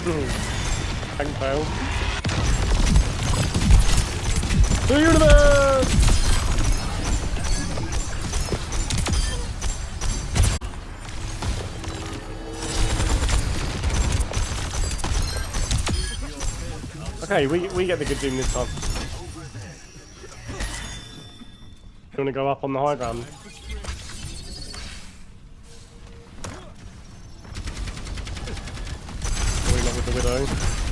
Tank fail. The universe! Okay, we get the good doom this time. You wanna go up on the high ground? Probably not with the Widow.